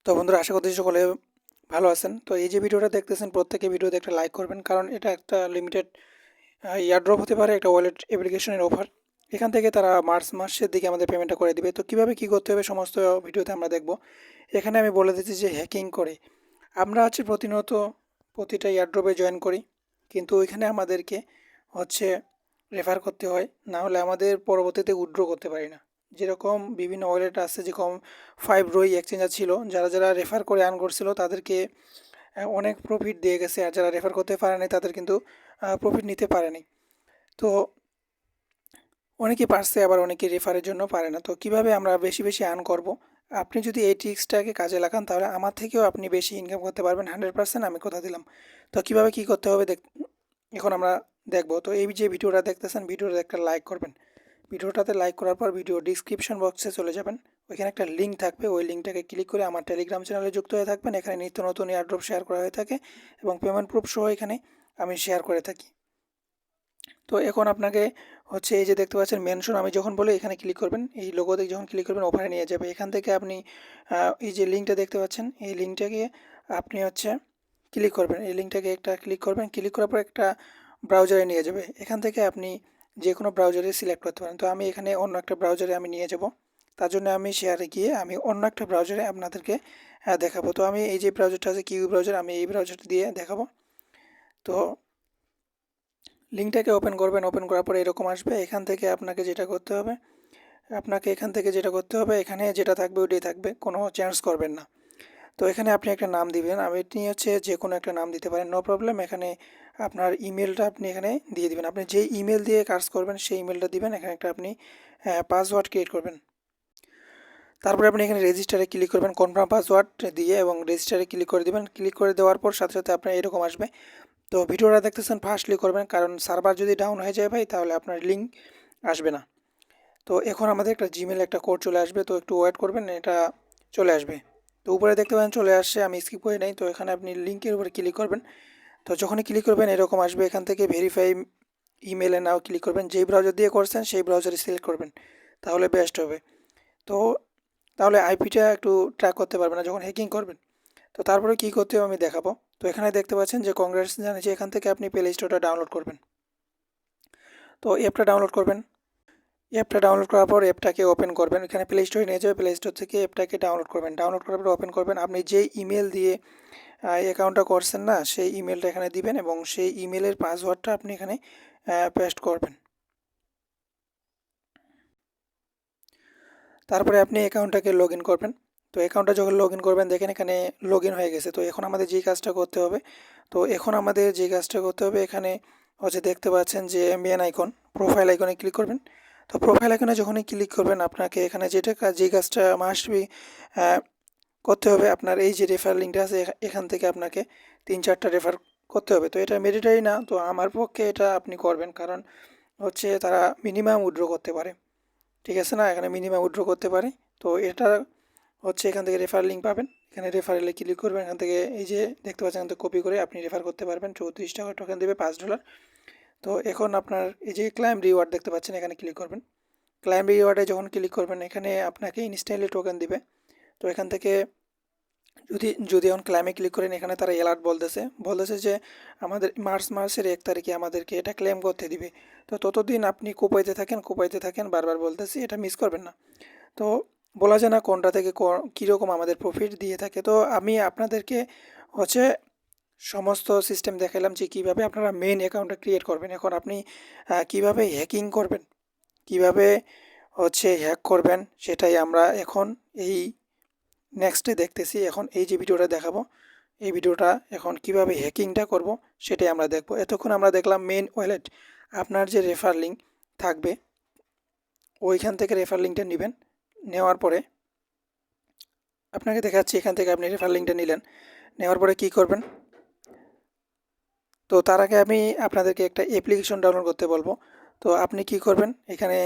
তো বন্ধুরা, আশা করছি সকলে ভালো আছেন। তো এই যে ভিডিওটা দেখতেছেন, প্রত্যেকে ভিডিওতে একটা লাইক করবেন, কারণ এটা একটা লিমিটেড ইয়ারড্রপ হতে পারে, একটা ওয়ালেট অ্যাপ্লিকেশনের অফার। এখান থেকে তারা মার্চ মাসের দিকে আমাদের পেমেন্টটা করে দিবে। তো কিভাবে কি করতে হবে সমস্ত ভিডিওতে আমরা দেখব। এখানে আমি বলে দিচ্ছি যে হ্যাকিং করে আমরা প্রতিনিয়ত প্রতিটা ইয়ারড্রপে জয়েন করি, কিন্তু ওইখানে আমাদেরকে হচ্ছে রেফার করতে হয়, না হলে আমাদের পরবর্তীতে উইথড্র করতে পারি না। যেরকম বিভিন্ন ওয়ালেট আছে, যেরকম 5 রোই এক্সচেঞ্জার ছিল, যারা যারা রেফার করে আর্ন করছিল তাদেরকে অনেক প্রফিট দিয়ে গেছে, আর যারা রেফার করতে পারে নাই তাদের কিন্তু প্রফিট নিতে পারেনি। তো অনেকেই পারছে, আবার অনেকে রেফারের জন্য পারে না। তো কিভাবে আমরা বেশি বেশি আর্ন করব, আপনি যদি এই ট্রিক্সটাকে কাজে লাগান তাহলে আমার থেকেও আপনি বেশি ইনকাম করতে পারবেন 100%, আমি কথা দিলাম। তো কিভাবে কি করতে হবে এখন আমরা দেখব। তো এই যে ভিডিওটা দেখতেছেন, ভিডিওটা একটা লাইক করবেন। ভিডিওটাতে লাইক করার পর ভিডিও ডিসক্রিপশন বক্সে চলে যাবেন, ওইখানে একটা লিঙ্ক থাকবে, ওই লিঙ্কটাকে ক্লিক করে আমার টেলিগ্রাম চ্যানেলে যুক্ত হয়ে থাকবেন। এখানে নিত্য নতুন এয়ারড্রপ শেয়ার করা হয়ে থাকে এবং পেমেন্ট প্রুফ সহ এখানে আমি শেয়ার করে থাকি। তো এখন আপনাকে এই যে দেখতে পাচ্ছেন মেনশন, আমি যখন বলি এখানে ক্লিক করবেন, এই লোগোতে যখন ক্লিক করবেন অফারে নিয়ে যাবে। এখান থেকে আপনি এই যে লিঙ্কটা দেখতে পাচ্ছেন, এই লিঙ্কটাকে আপনি ক্লিক করবেন, এই লিঙ্কটাকে একটা ক্লিক করবেন। ক্লিক করার পর একটা ব্রাউজারে নিয়ে যাবে। এখান থেকে আপনি যে কোনো ব্রাউজারে সিলেক্ট করতে পারেন। তো আমি এখানে অন্য একটা ব্রাউজারে আমি নিয়ে যাব, তার জন্য আমি শেয়ারে গিয়ে আমি অন্য একটা ব্রাউজারে আপনাদেরকে দেখাবো। তো আমি এই যে ব্রাউজারটা আছে কিউ ব্রাউজার, আমি এই ব্রাউজারটা দিয়ে দেখাবো। তো লিঙ্কটাকে ওপেন করবেন, ওপেন করার পরে এরকম আসবে। এখান থেকে আপনাকে যেটা করতে হবে এখানে যেটা থাকবে ওইটাই থাকবে, কোনো চেঞ্জ করবেন না। তো এখানে আপনি একটা নাম দিবেন, আমি যে কোনো একটা নাম দিতে পারেন, নো প্রবলেম। এখানে আপনার ইমেলটা আপনি এখানে দিয়ে দিবেন, আপনি যে ইমেল দিয়ে কাজ করবেন সেই ইমেলটা দিবেন। এখানে একটা আপনি পাসওয়ার্ড ক্রিয়েট করবেন। তারপরে আপনি এখানে রেজিস্টারে ক্লিক করবেন, কনফার্ম পাসওয়ার্ড দিয়ে, এবং রেজিস্টারে ক্লিক করে দিবেন। ক্লিক করে দেওয়ার পর সাথে সাথে আপনার এরকম আসবে। তো ভিডিওটা দেখতেছেন, ফাস্টলি করবেন, কারণ সার্ভার যদি ডাউন হয়ে যায় ভাই, তাহলে আপনার লিঙ্ক আসবে না। তো এখন আমাদের একটা জিমেল একটা কোড চলে আসবে, তো একটু ওয়েট করবেন, এটা চলে আসবে। তো উপরে দেখতে পাবেন চলে আসছে, আমি স্কিপ করে নেই। তো এখানে আপনি লিঙ্কের উপরে ক্লিক করবেন। তো যখনই ক্লিক করবেন এরকম আসবে। এখান থেকে ভেরিফাই ইমেলে নাও ক্লিক করবেন, যেই ব্রাউজার দিয়ে করছেন সেই ব্রাউজারে সিলেক্ট করবেন, তাহলে বেস্ট হবে। তো তাহলে আইপিটা একটু ট্র্যাক করতে পারবেন না যখন হ্যাকিং করবেন। তো তারপরে কী করতে হবে আমি দেখাবো। তো এখানে দেখতে পাচ্ছেন যে কংগ্রেস জানিয়েছে, এখান থেকে আপনি প্লে স্টোরটা ডাউনলোড করবেন। তো অ্যাপটা ডাউনলোড করবেন। অ্যাপটা ডাউনলোড করার পর অ্যাপটাকে ওপেন করবেন, এখানে প্লে স্টোরে নিয়ে যাবে, প্লে স্টোর থেকে অ্যাপটাকে ডাউনলোড করবেন। ডাউনলোড করার পর ওপেন করবেন। আপনি যে ইমেল দিয়ে অ্যাকাউন্টটা করছেন না, সেই ইমেলটা এখানে দিবেন, এবং সেই ইমেলের পাসওয়ার্ডটা আপনি এখানে পেস্ট করবেন। তারপরে আপনি অ্যাকাউন্টটাকে লগ ইন করবেন। তো অ্যাকাউন্টটা যখন লগ ইন করবেন, দেখেন এখানে লগ ইন হয়ে গেছে। তো এখন আমাদের যেই কাজটা করতে হবে, এখানে দেখতে পাচ্ছেন যে এমবিএন আইকন, প্রোফাইল আইকনে ক্লিক করবেন। তো প্রোফাইল আইকনে যখনই ক্লিক করবেন, আপনাকে এখানে যেই কাজটা মাস্ট বি করতে হবে, আপনার এই যে রেফার লিঙ্কটা আছে, এখান থেকে আপনাকে 3-4টা রেফার করতে হবে। তো এটা ম্যান্ডেটরি না, তো আমার পক্ষে এটা আপনি করবেন, কারণ তারা মিনিমাম উইথড্র করতে পারে, ঠিক আছে না, এখানে মিনিমাম উইথড্র করতে পারে। তো এটা এখান থেকে রেফার লিঙ্ক পাবেন, এখানে রেফারেলে ক্লিক করবেন। এখান থেকে এই যে দেখতে পাচ্ছেন, এখান থেকে কপি করে আপনি রেফার করতে পারবেন। 34 টাকা টোকেন দেবে, $5। তো এখন আপনার এই যে ক্লাইম রিওয়ার্ড দেখতে পাচ্ছেন, এখানে ক্লিক করবেন। ক্লাইম রিওয়ার্ডে যখন ক্লিক করবেন, এখানে আপনাকে ইনস্ট্যান্টলি টোকেন দিবে। তো এখান থেকে যদি এখন ক্লাইমে ক্লিক করেন, এখানে তারা অ্যালার্ট বলতেছে যে আমাদের মার্চের 1 তারিখে আমাদেরকে এটা ক্লেম করতে দিবে। তো ততদিন আপনি কোপাইতে থাকেন, বারবার বলতেছি, এটা মিস করবেন না। তো বলা যায় না কোনটা থেকে কীরকম আমাদের প্রফিট দিয়ে থাকে। তো আমি আপনাদেরকে হচ্ছে সমস্ত সিস্টেম দেখালাম যে কীভাবে আপনারা মেইন অ্যাকাউন্টটা ক্রিয়েট করবেন। এখন আপনি কীভাবে হ্যাকিং করবেন, কীভাবে হ্যাক করবেন, সেটাই আমরা এখন এই নেক্সটে দেখতেছি। এখন এই যে ভিডিওটা দেখাবো, এই ভিডিওটা এখন কিভাবে হ্যাকিংটা করব সেটাই আমরা দেখব। এতক্ষণ আমরা দেখলাম মেইন ওয়ালেট, আপনার যে রেফার লিঙ্ক থাকবে ওইখান থেকে রেফার লিঙ্কটা নেবেন। নেওয়ার পরে আপনাকে দেখাচ্ছি, এখান থেকে আপনি রেফার লিঙ্কটা নিলেন, নেওয়ার পরে কী করবেন। তো তার আগে আমি আপনাদেরকে একটা অ্যাপ্লিকেশন ডাউনলোড করতে বলবো। তো আপনি কি করবেন, এখানে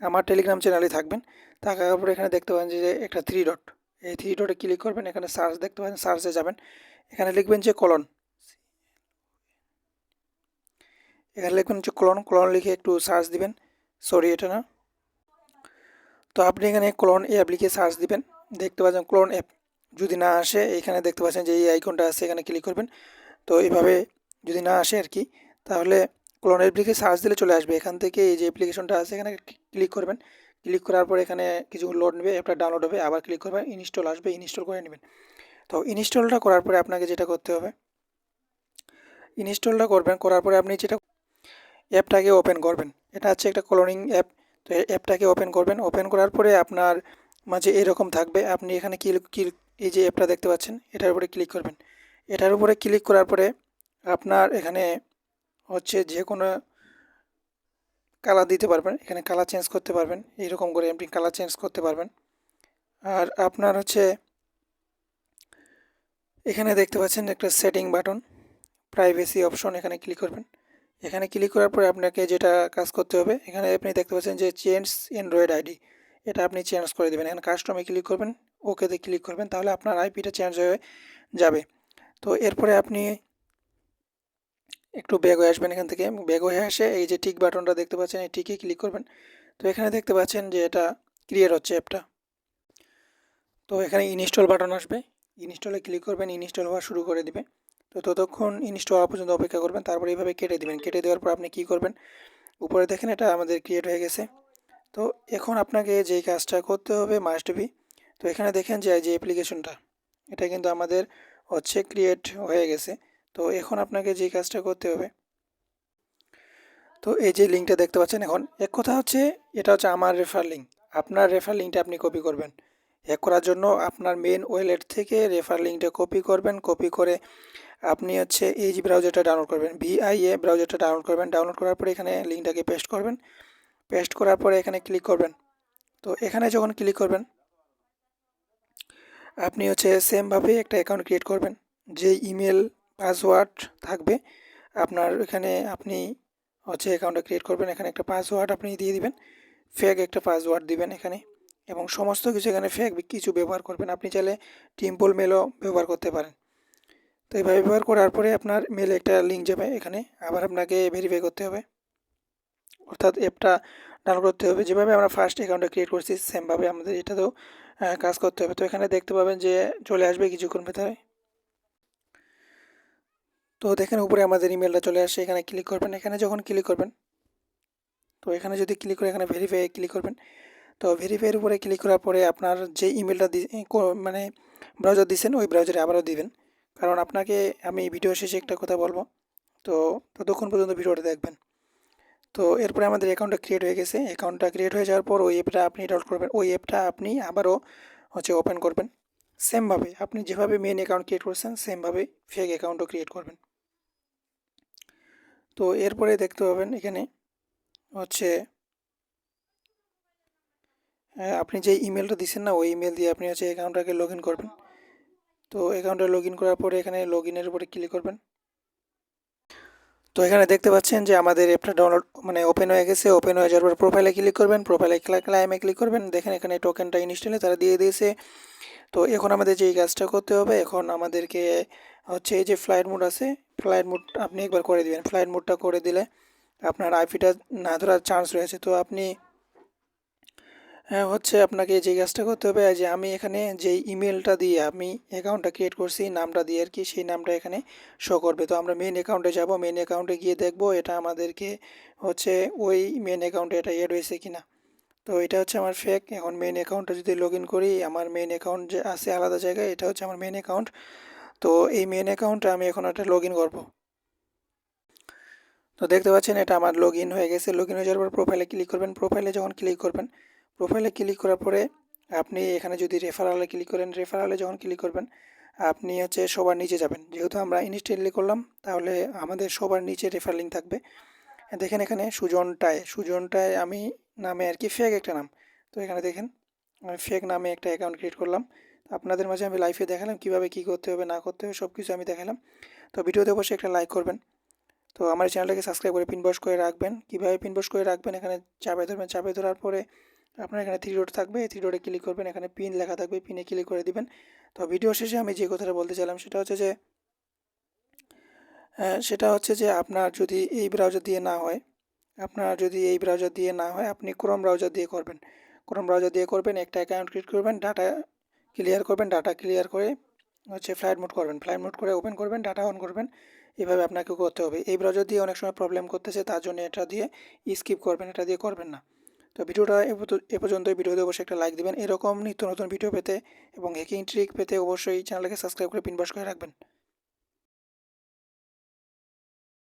আমার টেলিগ্রাম চ্যানেলে থাকবেন। থাকার পরে এখানে দেখতে পাবেন যে একটা 3 ডট, এই 3 ডটে ক্লিক করবেন। এখানে সার্চ দেখতে পাবেন, সার্চে যাবেন, এখানে লিখবেন যে কলন, কলন লিখে একটু সার্চ দিবেন। সরি, এটা না। তো আপনি এখানে ক্লোন অ্যাপ লিখে সার্চ দিবেন, দেখতে পাচ্ছেন ক্লোন অ্যাপ। যদি না আসে এখানে দেখতে পাচ্ছেন যে এই আইকনটা আছে, এখানে ক্লিক করবেন। তো এইভাবে যদি না আসে আর কি, তাহলে ক্লোন অ্যাপ্লিকে সার্চ দিলে চলে আসবে। এখান থেকে এই যে অ্যাপ্লিকেশনটা আছে এখানে ক্লিক করবেন। ক্লিক করার পর এখানে কিছু লোড নেবে, অ্যাপটা ডাউনলোড হবে, আবার ক্লিক করবেন, ইনস্টল আসবে, ইনস্টল করে নেবেন। তো ইনস্টলটা করার পরে আপনাকে যেটা করতে হবে, ইনস্টলটা করবেন, করার পরে আপনি যেটা অ্যাপটাকে ওপেন করবেন। এটা হচ্ছে একটা ক্লোনিং অ্যাপ। তো অ্যাপটাকে ওপেন করবেন, ওপেন করার পরে আপনার মাঝে এরকম থাকবে। আপনি এখানে এই যে অ্যাপটা দেখতে পাচ্ছেন এটার উপরে ক্লিক করবেন। এটার উপরে ক্লিক করার পরে আপনার এখানে হচ্ছে যে কোনো কালার দিতে পারবেন, এখানে কালার চেঞ্জ করতে পারবেন, এইরকম করে আপনি কালার চেঞ্জ করতে পারবেন। আর আপনার হচ্ছে এখানে দেখতে পাচ্ছেন একটা সেটিং বাটন, প্রাইভেসি অপশন, এখানে ক্লিক করবেন। এখানে ক্লিক করার পরে আপনাকে যেটা কাজ করতে হবে, এখানে আপনি দেখতে পাচ্ছেন যে চেঞ্জ অ্যান্ড্রয়েড আইডি, এটা আপনি চেঞ্জ করে দেবেন। এখানে কাস্টমে ক্লিক করবেন, ওকেতে ক্লিক করবেন, তাহলে আপনার আইপিটা চেঞ্জ হয়ে যাবে। তো এরপরে আপনি একটু ব্যাক হয়ে আসবেন, এখান থেকে ব্যাক হয়ে আসে এই যে টিক বাটনটা দেখতে পাচ্ছেন, এই টিকে ক্লিক করবেন। তো এখানে দেখতে পাচ্ছেন যে এটা ক্রিয়েট হচ্ছে অ্যাপটা। তো এখানে ইনস্টল বাটন আসবে, ইনস্টলে ক্লিক করবেন, ইনস্টল হওয়া শুরু করে দিবে। তো ততক্ষণ ইনস্টল হওয়া পর্যন্ত অপেক্ষা করবেন, তারপরে এইভাবে কেটে দিবেন। কেটে দেওয়ার পর আপনি কী করবেন, উপরে দেখেন এটা আমাদের ক্রিয়েট হয়ে গেছে। তো এখন আপনাকে যেই কাজটা করতে হবে মাস্ট বি, তো এখানে দেখেন যে এই যে অ্যাপ্লিকেশনটা, এটা কিন্তু আমাদের হচ্ছে ক্রিয়েট হয়ে গেছে। তো এখন আপনাকে যেই কাজটা করতে হবে, তো এই যে লিঙ্কটা দেখতে পাচ্ছেন, এখন এক কথা হচ্ছে এটা হচ্ছে আমার রেফার লিঙ্ক। আপনার রেফার লিঙ্কটা আপনি কপি করবেন। হ্যাক করার জন্য আপনার মেন ওয়েলেট থেকে রেফার লিঙ্কটা কপি করবেন। কপি করে আপনি হচ্ছে এই যে ব্রাউজারটা ডাউনলোড করবেন, ভিআইএ ব্রাউজারটা ডাউনলোড করবেন। ডাউনলোড করার পরে এখানে লিঙ্কটাকে পেস্ট করবেন। পেস্ট করার পরে এখানে ক্লিক করবেন। তো এখানে যখন ক্লিক করবেন, আপনি হচ্ছে সেমভাবে একটা অ্যাকাউন্ট ক্রিয়েট করবেন। যে ইমেল পাসওয়ার্ড থাকবে আপনার এখানে, আপনি হচ্ছে অ্যাকাউন্টটা ক্রিয়েট করবেন। এখানে একটা পাসওয়ার্ড আপনি দিয়ে দিবেন, ফেক একটা পাসওয়ার্ড দিবেন এখানে, এবং সমস্ত কিছু এখানে ফেক কিছু ব্যবহার করবেন। আপনি চাইলে টিম্পল মেলও ব্যবহার করতে পারেন। তো এইভাবে ব্যবহার করার পরে আপনার মেলে একটা লিঙ্ক যাবে, এখানে আবার আপনাকে ভেরিফাই করতে হবে, অর্থাৎ অ্যাপটা ডাউনলোড করতে হবে। যেভাবে আমরা ফার্স্ট অ্যাকাউন্টটা ক্রিয়েট করছি সেমভাবে আমাদের এটাতেও কাজ করতে হবে। তো এখানে দেখতে পাবেন যে চলে আসবে কিছুক্ষণ ভেতরে। তো দেখেন উপরে আমাদের ইমেলটা চলে আসে, এখানে ক্লিক করবেন। এখানে যখন ক্লিক করবেন, তো এখানে যদি ক্লিক করে এখানে ভেরিফাই ক্লিক করবেন। তো ভেরিফাইয়ের উপরে ক্লিক করার পরে আপনার যে ইমেলটা মানে ব্রাউজার দিয়েছেন ওই ব্রাউজারে আবারও দিবেন। কারণ আপনাকে আমি ভিডিও শেষে একটা কথা বলবো, তো ততক্ষণ পর্যন্ত ভিডিওটা দেখবেন। তো এরপরে আমাদের অ্যাকাউন্টটা ক্রিয়েট হয়ে গেছে। অ্যাকাউন্টটা ক্রিয়েট হয়ে যাওয়ার পর ওই অ্যাপটা আপনি ডাউনলোড করবেন। ওই অ্যাপটা আপনি আবারও হচ্ছে ওপেন করবেন। সেমভাবে আপনি যেভাবে মেন অ্যাকাউন্ট ক্রিয়েট করছেন সেমভাবে ফেক অ্যাকাউন্টও ক্রিয়েট করবেন। তো এরপরে দেখতে পাবেন এখানে হচ্ছে আপনি যে ইমেলটা দিচ্ছেন না, ওই ইমেল দিয়ে আপনি হচ্ছে অ্যাকাউন্টটাকে লগ ইন করবেন। তো অ্যাকাউন্টে লগ ইন করার পরে এখানে লগ ইনের উপরে ক্লিক করবেন। তো এখানে দেখতে পাচ্ছেন যে আমাদের অ্যাপটা ডাউনলোড মানে ওপেন হয়ে গেছে। ওপেন হয়ে যাওয়ার পর প্রোফাইলে ক্লিক করবেন, প্রোফাইলে ক্লাইমে ক্লিক করবেন। দেখেন এখানে টোকেনটা ইনস্টলে তারা দিয়ে দিয়েছে। তো এখন আমাদের যেই কাজটা করতে হবে, এখন আমাদেরকে হচ্ছে এই যে ফ্লাইট মোড আছে, ফ্লাইট মোড আপনি একবার করে দিবেন। ফ্লাইট মোডটা করে দিলে আপনার আইপিটা না ধরার চান্স রয়েছে। তো আপনি হ্যাঁ হচ্ছে আপনাকে যে কাজটা করতে হবে, যে আমি এখানে যেই ইমেলটা দিয়ে আমি অ্যাকাউন্টটা ক্রিয়েট করছি নামটা দিয়ে আর কি, সেই নামটা এখানে শো করবে। তো আমরা মেন অ্যাকাউন্টে যাব, মেন অ্যাকাউন্টে গিয়ে দেখব এটা আমাদেরকে হচ্ছে ওই মেন অ্যাকাউন্টে এটা এড হয়েছে কিনা। তো এটা হচ্ছে আমার ফেক। এখন মেন অ্যাকাউন্টটা যদি লগ ইন করি, আমার মেন অ্যাকাউন্ট যে আছে আলাদা জায়গায়, এটা হচ্ছে আমার মেন অ্যাকাউন্ট। তো এই মেন অ্যাকাউন্টে আমি এখন একটা লগ ইন করবো। তো দেখতে পাচ্ছেন এটা আমার লগ ইন হয়ে গেছে। লগ ইন হয়ে যাওয়ার পর প্রোফাইলে ক্লিক করবেন। প্রোফাইলে যখন ক্লিক করবেন, প্রোফাইলে ক্লিক করার পরে আপনি এখানে যদি রেফারালে ক্লিক করেন, রেফারালে যখন ক্লিক করবেন আপনি হচ্ছে সবার নিচে যাবেন। যেহেতু আমরা ইনস্ট্যান্টলি করলাম তাহলে আমাদের সবার নিচে রেফার লিঙ্ক থাকবে। দেখেন এখানে সুজনটায় আমি নামে আর কি ফেক একটা নাম। তো এখানে দেখেন আমি ফেক নামে একটা অ্যাকাউন্ট ক্রিয়েট করলাম। আপনাদের মাঝে আমি লাইভে দেখালাম কীভাবে কী করতে হবে না করতে হবে, সব কিছু আমি দেখালাম। তো ভিডিওতে অবশ্যই একটা লাইক করবেন। তো আমার চ্যানেলটাকে সাবস্ক্রাইব করে পিন বক্স করে রাখবেন। কীভাবে পিন বক্স করে রাখবেন, এখানে চাপে ধরবেন, চাপে ধরার পরে আপনার এখানে থ্রি ডট থাকবে, থ্রি ডটে ক্লিক করবেন, এখানে পিন লেখা থাকবে, পিনে ক্লিক করে দিবেন। তো ভিডিও শেষে আমি যে কথাটা বলতে চাইলাম সেটা হচ্ছে যে আপনার যদি এই ব্রাউজার দিয়ে না হয়, আপনি ক্রোম ব্রাউজার দিয়ে করবেন। ক্রোম ব্রাউজার দিয়ে করবেন, একটা অ্যাকাউন্ট ক্রিয়েট করবেন, ডাটা ক্লিয়ার করবেন, ডাটা ক্লিয়ার করে হচ্ছে ফ্লাইট মোড করবেন, ফ্লাইট মোড করে ওপেন করবেন, ডাটা অন করবেন। এভাবে আপনাকে করতে হবে। এই ব্রাউজার দিয়ে অনেক সময় প্রবলেম করতেছে, তার জন্য এটা দিয়ে স্কিপ করবেন, এটা দিয়ে করবেন না। তো ভিডিওটা এ পর্যন্ত। ভিডিওতে অবশ্যই একটা লাইক দিবেন। এরকম নিত্য নতুন ভিডিও পেতে এবং হ্যাকিং ট্রিক পেতে অবশ্যই চ্যানেলকে সাবস্ক্রাইব করে পিন বাস করে রাখবেন।